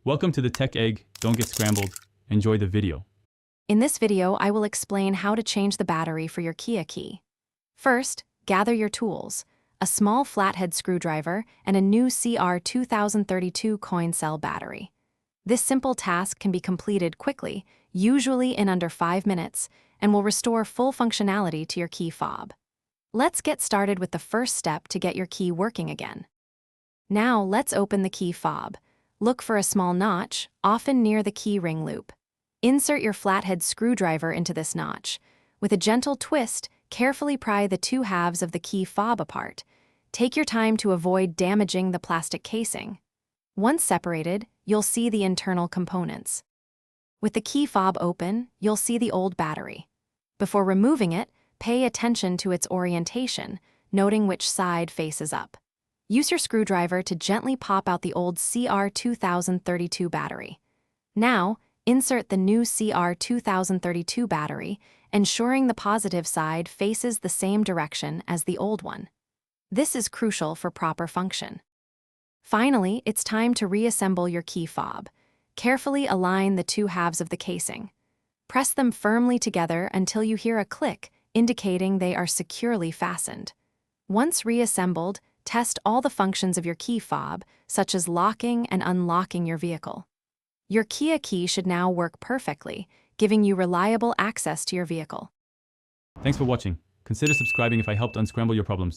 Welcome to the Tech Egg. Don't get scrambled. Enjoy the video. In this video, I will explain how to change the battery for your Kia key. First, gather your tools, a small flathead screwdriver and a new CR2032 coin cell battery. This simple task can be completed quickly, usually in under 5 minutes, and will restore full functionality to your key fob. Let's get started with the first step to get your key working again. Now, let's open the key fob. Look for a small notch, often near the key ring loop. Insert your flathead screwdriver into this notch. With a gentle twist, carefully pry the two halves of the key fob apart. Take your time to avoid damaging the plastic casing. Once separated, you'll see the internal components. With the key fob open, you'll see the old battery. Before removing it, pay attention to its orientation, noting which side faces up. Use your screwdriver to gently pop out the old CR2032 battery. Now, insert the new CR2032 battery, ensuring the positive side faces the same direction as the old one. This is crucial for proper function. Finally, it's time to reassemble your key fob. Carefully align the two halves of the casing. Press them firmly together until you hear a click, indicating they are securely fastened. Once reassembled, test all the functions of your key fob, such as locking and unlocking your vehicle. Your Kia key should now work perfectly, giving you reliable access to your vehicle. Thanks for watching. Consider subscribing if I helped unscramble your problems.